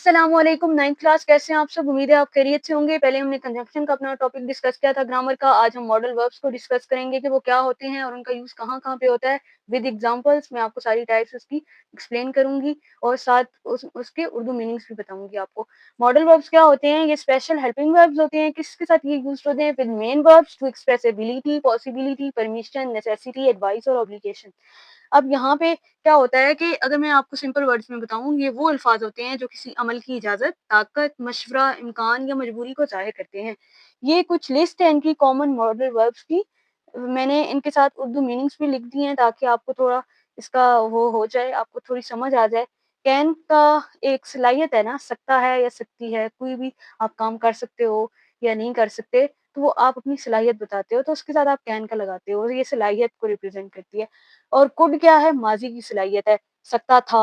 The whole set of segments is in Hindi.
अस्सलामुअलैकुम। 9th क्लास कैसे हैं आप सब? उम्मीद है आप खैरियत से होंगे। पहले हमने कंजंक्शन का अपना टॉपिक डिस्कस किया था ग्रामर का। आज हम मॉडल वर्ब्स को डिस्कस करेंगे कि वो क्या होते हैं और उनका यूज़ कहाँ-कहाँ पे होता है। विद एग्जांपल्स मैं आपको सारी टाइप्स उसकी एक्सप्लेन करूँगी और साथ उसके उर्दू मीनिंग्स भी बताऊँगी आपको। मॉडल वर्ब्स क्या होते हैं? ये स्पेशल हेल्पिंग वर्ब्स होते हैं। किसके साथ ये यूज़ होते हैं? With main verbs to express ability, possibility, permission, necessity, advice और ऑब्लिगेशन। अब यहाँ पे क्या होता है कि अगर मैं आपको सिंपल वर्ड्स में बताऊँ, ये वो अल्फाज होते हैं जो किसी अमल की इजाज़त, ताकत, मशवरा, इम्कान या मजबूरी को ज़ाहिर करते हैं। ये कुछ लिस्ट है इनकी कॉमन मॉडल वर्ब्स की। मैंने इनके साथ उर्दू मीनिंग्स भी लिख दिए हैं ताकि आपको थोड़ा इसका वो हो जाए, आपको थोड़ी समझ आ जाए। कैन का एक सलाहियत है ना, सकता है या सकती है, कोई भी आप काम कर सकते हो या नहीं कर सकते, तो वो आप अपनी सलाहियत बताते हो, तो उसके साथ आप कैन का लगाते हो। ये सलाहियत को रिप्रेज़ेंट करती है। और कुड क्या है? माज़ी की सलाहियत है, सकता था,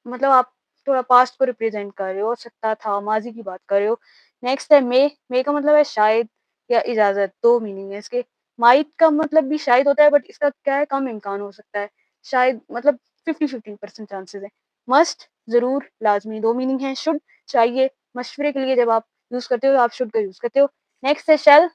मतलब आप थोड़ा पास्ट को रिप्रेज़ेंट कर रहे हो, सकता था, माज़ी की बात कर रहे हो। नेक्स्ट है मे का मतलब है शायद या इजाज़त, 2 मीनिंग है इसके। माइट का मतलब भी शायद होता है बट इसका क्या है, कम इम्कान हो सकता है। शायद मतलब 50-50% चांसेज़ है। मस्ट ज़रूर, लाज़मी, 2 मीनिंग है। शुड चाहिए, मशवरे के लिए जब आप यूज़ करते हो तो आप शुड का यूज़ करते हो। नेक्स्ट है शैल,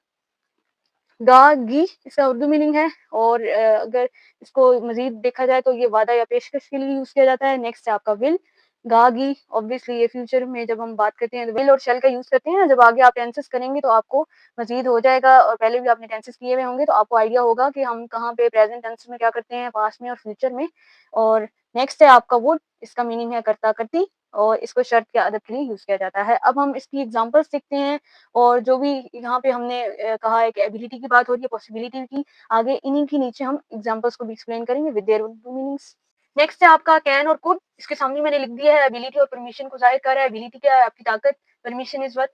गी इसका उर्दू मीनिंग है और अगर इसको मज़ीद देखा जाए तो ये वादा या पेशकश के लिए यूज़ किया जाता है। नेक्स्ट है आपका विल, गी ऑब्वियसली ये फ्यूचर में जब हम बात करते हैं तो विल और शैल का यूज़ करते हैं ना, जब आगे आप टेंसेस करेंगे तो आपको मज़ीद हो जाएगा और पहले भी आपने टेंसेस किए हुए होंगे तो आपको आइडिया होगा कि हम कहाँ पे प्रेज़ेंट टेंस में क्या करते हैं, पास्ट में और फ्यूचर में। और नेक्स्ट है आपका वुड, इसका मीनिंग है करता-करती और इसको शर्त या अदब के लिए यूज़ किया जाता है। अब हम इसकी एग्ज़ाम्पल्स देखते हैं और जो भी यहाँ पे हमने कहा है कि एबिलिटी की बात हो रही है, पॉसिबिलिटी की, आगे इन्हीं के नीचे हम एग्जांपल्स को भी एक्सप्लेन करेंगे with their Urdu meanings. Next है आपका कैन और कुड, इसके सामने मैंने लिख दिया है एबिलिटी और परमिशन को ज़ाहिर कर रहा है। एबिलिटी क्या है? आपकी ताकत, परमिशन इज़ व्हाट,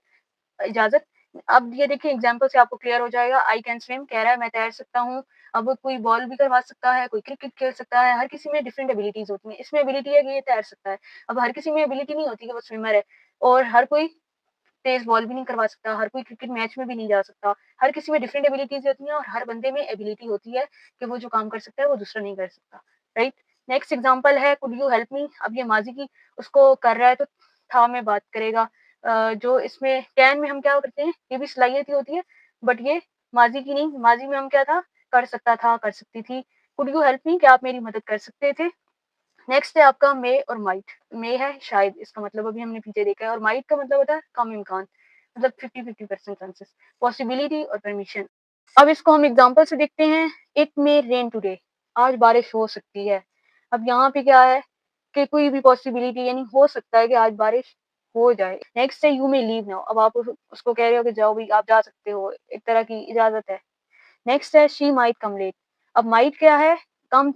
इजाज़त। अब ये देखिए एग्जांपल से आपको क्लियर हो जाएगा। आई कैन स्विम कह रहा है मैं तैर सकता हूँ। अब कोई बॉल भी करवा सकता है, कोई क्रिकेट खेल सकता है, हर किसी में डिफरेंट एबिलिटीज़ होती हैं। इसमें एबिलिटी है कि ये तैर सकता है। अब हर किसी में एबिलिटी नहीं होती कि वो स्विमर है और हर कोई तेज़ बॉल भी नहीं करवा सकता, हर कोई क्रिकेट मैच में भी नहीं जा सकता। हर किसी में डिफरेंट एबिलिटीज़ होती हैं और हर बंदे में एबिलिटी होती है कि वो जो काम कर सकता है, वो दूसरा नहीं कर सकता, राइट? नेक्स्ट एग्ज़ाम्पल है कुड यू हेल्प मी? अब ये माज़ी की उसको कर रहा है तो था में बात करेगा। जो इसमें कैन में हम क्या करते हैं, ये भी सलाहियत ही होती है, बट ये माज़ी की नहीं, माज़ी में हम क्या था, कर सकता था, कर सकती थी। Could you help me? क्या आप मेरी मदद कर सकते थे? नेक्स्ट है आपका मे और माइट। मे है शायद, इसका मतलब अभी हमने पीछे देखा है और माइट का मतलब होता है कम इम्कान, मतलब 50-50% चांसेस। पॉसिबिलिटी और परमिशन। अब इसको हम एग्जांपल से देखते हैं। इट मे रेन टुडे, आज बारिश हो सकती है। अब यहाँ पे क्या है कि कोई भी पॉसिबिलिटी यानी हो सकता है कि आज बारिश हो जाए। नेक्स्ट है यू मे लीव नाउ, अब आप उसको कह रहे हो कि जाओ भाई आप जा सकते हो, एक तरह की इजाजत है। नेक्स्ट है शी माइट कम लेट। अब माइट क्या है? कम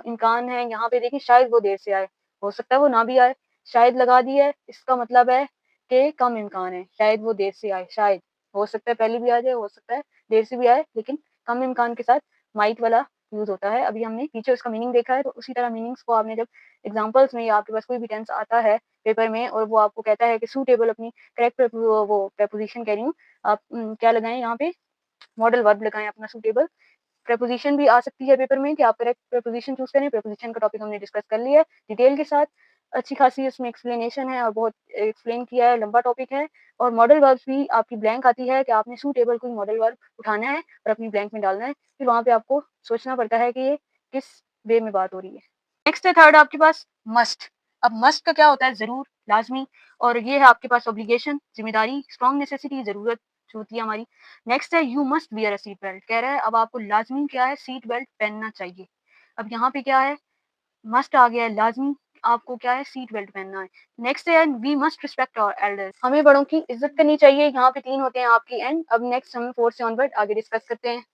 इम्कान है। यहाँ पे देखिए शायद वो देर से आए, हो सकता है वो ना भी आए। शायद लगा दी है, इसका मतलब है कि कम इम्कान है, शायद वो देर से आए। शायद हो सकता है पहले भी आ जाए, हो सकता है देर से भी आए, लेकिन कम इम्कान के साथ माइट वाला यूज़ होता है। अभी हमने पीछे उसका मीनिंग देखा है, तो उसी तरह मीनिंग्स को आपने जब एग्जांपल्स में या आपके पास कोई भी टेंस आता है पेपर में और वो आपको कहता है कि सूटेबल, अपनी करेक्ट वो प्रेपोज़िशन कह रही हूँ, आप क्या लगाएँ यहाँ पे, मॉडल वर्ब लगाएँ अपना सूटेबल। प्रेपोज़िशन भी आ सकती है पेपर में कि आप करेक्ट प्रेपोज़िशन चूज़ करें। प्रेपोज़िशन का टॉपिक हमने डिस्कस कर लिया है डिटेल के साथ। अच्छी खासी उसमें एक्सप्लेनेशन है और बहुत एक्सप्लेन किया है, लंबा टॉपिक है। और मॉडल वर्ब्स भी आपकी ब्लैंक आती है कि आपने सूटेबल कोई मॉडल वर्ब उठाना है और अपनी ब्लैंक में डालना है। फिर वहाँ पे आपको सोचना पड़ता है कि ये किस वे में बात हो रही है। नेक्स्ट है थर्ड आपके पास मस्ट। अब मस्ट का क्या होता है? ज़रूर, लाज़मी। और ये है आपके पास ऑब्लिगेशन, ज़िम्मेदारी, स्ट्रॉन्ग नेसेसिटी, ज़रूरत जो होती है हमारी। नेक्स्ट है you must wear a seat belt, कह रहा है अब आपको लाज़मी क्या है, सीट बेल्ट पहनना चाहिए। अब यहाँ पे क्या है, मस्ट आ गया है, लाज़मी आपको क्या है, सीट बेल्ट पहनना है। नेक्स्ट है we must respect our elders, हमें बड़ों की इज़्ज़त करनी चाहिए। यहाँ पे 3 होते हैं आपकी एंड। अब नेक्स्ट हम 4 से ऑनवर्ड आगे डिस्कस करते हैं।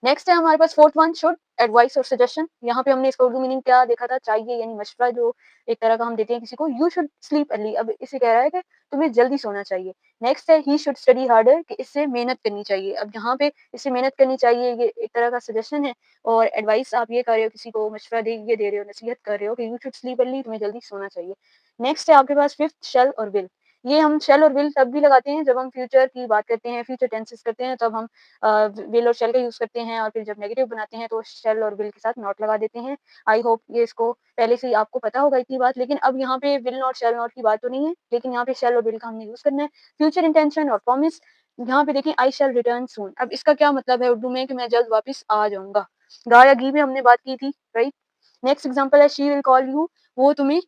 नेक्स्ट है हमारे पास फोर्थ वन, शुड, एडवाइस और सजेशन। यहाँ पे हमने इसका उर्दू मीनिंग क्या देखा था, चाहिए यानी मशवरा जो एक तरह का हम देते हैं किसी को। यू शुड स्लीप अर्ली, अब इसे कह रहा है कि तुम्हें जल्दी सोना चाहिए। नेक्स्ट है ही शुड स्टडी हार्डर, कि इससे मेहनत करनी चाहिए। अब यहाँ पे इससे मेहनत करनी चाहिए, ये एक तरह का सजेशन है। और एडवाइस आप ये कर रहे हो, किसी को मशवरा ये दे रहे हो, नसीहत कर रहे हो कि यू शुड स्लीप अर्ली, तुम्हें जल्दी सोना चाहिए। नेक्स्ट है आपके पास फिफ्थ, शैल और विल। ये हम शैल और विल तब भी लगाते हैं जब हम फ्यूचर की बात करते हैं, फ्यूचर टेंसेस करते हैं, तब हम विल और शैल का यूज़ करते हैं और फिर जब नेगेटिव बनाते हैं तो शैल और विल के साथ नॉट लगा देते हैं। आई होप ये इसको पहले से ही आपको पता होगा इतनी बात, लेकिन अब यहाँ पे विल नॉट, शैल नॉट की बात तो नहीं है, लेकिन यहाँ पे शैल और विल का हमने यूज़ करना है। फ्यूचर इंटेंशन और प्रॉमिस, यहाँ पे देखिए आई शैल रिटर्न सून। अब इसका क्या मतलब है उर्दू में कि मैं जल्द वापस आ जाऊँगा। गा या गी में हमने बात की थी, राइट? नेक्स्ट एग्जांपल है शी विल कॉल यू, वो तुम्हें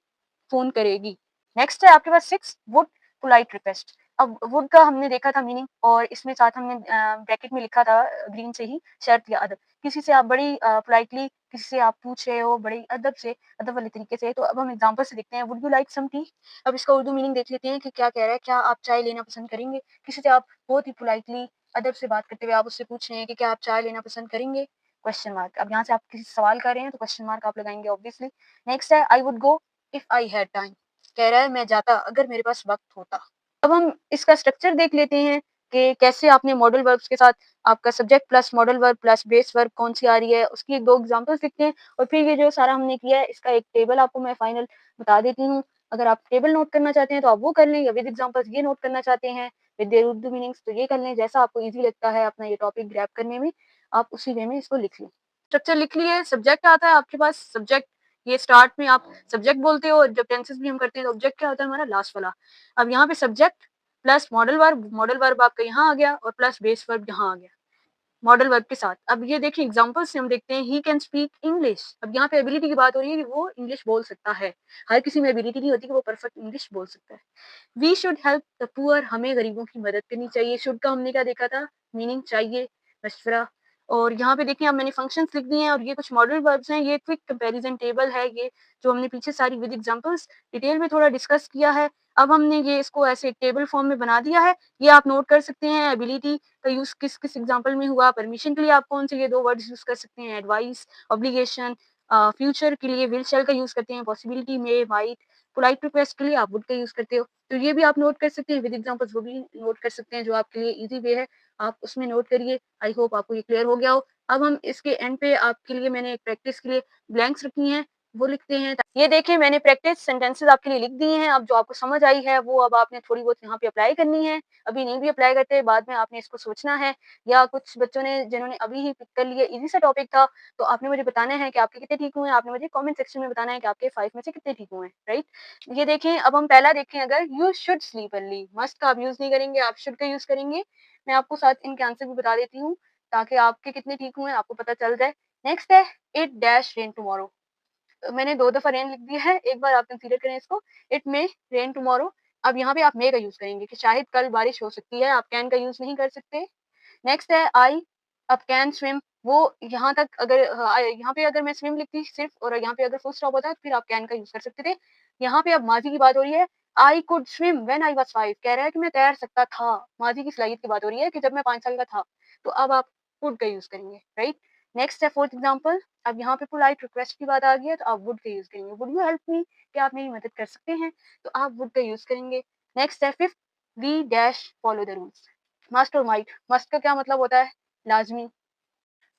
फ़ोन करेगी। नेक्स्ट है आपके पास 6 वुड पोलाइट रिक्वेस्ट। अब वुड का हमने देखा था मीनिंग और इसमें साथ हमने ब्रैकेट में लिखा था ग्रीन से ही शर्त या अदब। किसी से आप बड़ी पोलाइटली किसी से आप पूछ रहे हो बड़ी अदब से, अदब वाले तरीके से। तो अब हम एग्जांपल से देखते हैं, would you like some tea? अब इसका उर्दू मीनिंग देख लेते हैं कि क्या कह रहा है, क्या आप चाय लेना पसंद करेंगे? किसी से आप बहुत ही पोलाइटली अदब से बात करते हुए आप उससे पूछ रहे हैं कि क्या आप चाय लेना पसंद करेंगे? Question mark. अब यहाँ से आप किसी से सवाल कर रहे हैं तो क्वेश्चन मार्क आप लगाएंगे ऑब्वियसली। नेक्स्ट है I would go if I had time. कह रहा है मैं जाता अगर मेरे पास वक़्त होता। अब हम इसका स्ट्रक्चर देख लेते हैं कि कैसे आपने मॉडल वर्ब्स के साथ आपका subject plus modal verb plus base verb कौन-सी आ रही है, उसकी 2 एग्ज़ाम्पल्स लिखते हैं और फिर ये जो सारा हमने किया है इसका एक टेबल आपको मैं फाइनल बता देती हूँ। अगर आप टेबल नोट करना चाहते हैं तो आप वो कर लें, या विद एग्ज़ाम्पल्स ये नोट करना चाहते हैं विद देयर उर्दू मीनिंग्स तो ये कर लें। जैसा आपको ईज़ी लगता है अपना ये टॉपिक ग्रैब करने में, आप उसी वे में इसको लिख लें। स्ट्रक्चर लिख लिए, सब्जेक्ट आता है आपके पास, सब्जेक्ट ये स्टार्ट में आप सब्जेक्ट बोलते हो और जब टेंसेस भी हम करते हैं तो ऑब्जेक्ट क्या होता है हमारा लास्ट वाला। अब यहाँ पे सब्जेक्ट प्लस मॉडल वर्ब आपका यहाँ आ गया और प्लस बेस वर्ब यहाँ आ गया मॉडल वर्ब के साथ। अब ये देखिए एग्जांपल से हम देखते हैं, ही कैन स्पीक इंग्लिश। अब यहाँ पे एबिलिटी की बात हो रही है कि वो इंग्लिश बोल सकता है। हर किसी में एबिलिटी नहीं होती कि वो परफेक्ट इंग्लिश बोल सकता है। We should help the poor, हमें गरीबों की मदद करनी चाहिए। शुड का हमने क्या देखा था, मीनिंग चाहिए, मशवरा। और यहाँ पे देखिए अब मैंने फंक्शंस लिख दिए हैं और ये कुछ मॉडल वर्ब्स हैं। ये क्विक कंपैरिजन टेबल है, ये जो हमने पीछे सारी विद एग्जांपल्स डिटेल में थोड़ा डिस्कस किया है। अब हमने ये इसको ऐसे टेबल फॉर्म में बना दिया है। ये आप नोट कर सकते हैं एबिलिटी का यूज़ किस किस एग्जांपल में हुआ, परमिशन के लिए आप कौन से ये 2 वर्ड्स यूज़ कर सकते हैं, एडवाइस, ऑब्लिगेशन। फ्यूचर के लिए विल शैल का यूज़ करते हैं, पॉसिबिलिटी में, माइट। पोलाइट रिक्वेस्ट के लिए आप वुड का यूज़ करते हो। तो ये भी आप नोट कर सकते हैं, विद एग्जांपल्स वो भी नोट कर सकते हैं, जो आपके लिए ईज़ी वे है, आप उसमें नोट करिए। आई होप आपको ये क्लियर हो गया हो। अब हम इसके एंड पे आपके लिए मैंने एक प्रैक्टिस के लिए ब्लैंक्स रखी हैं, वो लिखते हैं। ये देखिए मैंने प्रैक्टिस सेंटेंसेस आपके लिए लिख दिए हैं, अब जो आपको समझ आई है वो अब आपने थोड़ी बहुत यहाँ पे अप्लाई करनी है। अभी नहीं भी अप्लाई करते, बाद में आपने इसको सोचना है, या कुछ बच्चों ने जिन्होंने अभी ही पिक कर लिया, ईज़ी सा टॉपिक था, तो आपने मुझे बताना है कि आपके कितने ठीक हुए हैं, आपने मुझे कमेंट सेक्शन में बताना है कि आपके 5 में से कितने ठीक हुए हैं, राइट? ये देखें, अब हम पहला देखें, अगर you should sleep early, must का आप यूज़ नहीं करेंगे, आप शुड का यूज़ करेंगे। मैं आपको साथ इनके आंसर भी बता देती हूँ, ताकि आपके कितने ठीक हुए हैं आपको पता चल जाए। नेक्स्ट है इट डैश रेन टुमारो। मैंने 2 दफ़ा रेन लिख दिया है, एक बार आप कंसीडर करें इसको, इट मे रेन टुमारो। अब यहाँ पे आप मे का यूज़ करेंगे कि शायद कल बारिश हो सकती है, आप कैन का यूज़ नहीं कर सकते। नेक्स्ट है आई, अब कैन स्विम, वो यहाँ तक अगर यहाँ पे अगर मैं स्विम लिखती सिर्फ और यहाँ पे अगर फुल स्टॉप होता तो फिर आप कैन का यूज़ कर सकते थे। यहाँ पे अब माज़ी की बात हो रही है, I could swim when I was 5, कह रहा है कि मैं तैर सकता था। माज़ी की सलाहियत की बात हो रही है कि जब मैं 5 साल का था। तो अब आप कुड का यूज़ करेंगे, राइट? नेक्स्ट है फोर्थ एग्जांपल, अब यहाँ पे पोलाइट रिक्वेस्ट की बात आ गई है तो आप वुड का यूज़ करेंगे। वुड यू हेल्प मी, क्या आप मेरी मदद कर सकते हैं? तो आप वुड का यूज़ करेंगे। नेक्स्ट है fifth, we dash follow the rules. Must और माइट, मस्ट का क्या मतलब होता है? लाज़मी।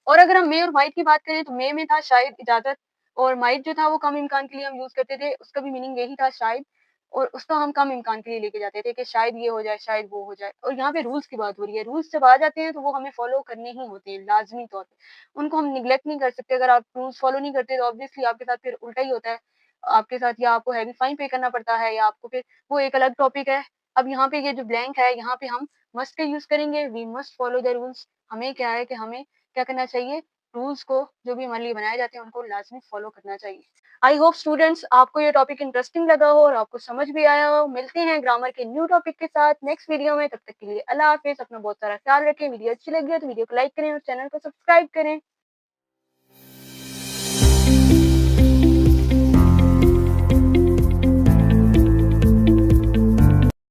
और अगर हम मे और माइट की बात करें तो मे में था शायद इजाज़त, और माइट जो था वो कम इम्कान के लिए हम यूज़ करते थे, उसका भी मीनिंग यही था शायद, और उसका हम कम इम्कान के लिए लेके जाते थे कि शायद ये हो जाए, शायद वो हो जाए। और यहाँ पे रूल्स की बात हो रही है, रूल्स जब आ जाते हैं तो वो हमें फॉलो करने ही होते हैं लाज़मी तौर पे, उनको हम निग्लेक्ट नहीं कर सकते। अगर आप रूल्स फॉलो नहीं करते तो ऑब्वियसली आपके साथ फिर उल्टा ही होता है, आपके साथ या आपको हैवी फाइन पे करना पड़ता है या आपको फिर, वो एक अलग टॉपिक है। अब यहाँ पे ये जो ब्लैंक है, यहाँ पे हम मस्ट का यूज़ करेंगे, we must follow the rules. हमें क्या है कि हमें क्या करना चाहिए, रूल्स को जो भी हमारे लिए बनाए जाते हैं उनको लाज़मी फॉलो करना चाहिए। आई होप स्टूडेंट्स आपको ये टॉपिक इंटरेस्टिंग लगा हो और आपको समझ भी आया हो। मिलते हैं ग्रामर के न्यू टॉपिक के साथ नेक्स्ट वीडियो में, तब तक के लिए अल्लाह हाफ़िज़। अपना बहुत सारा ख्याल रखें। वीडियो अच्छी लगी हो तो वीडियो को लाइक करें और चैनल को सब्सक्राइब करें।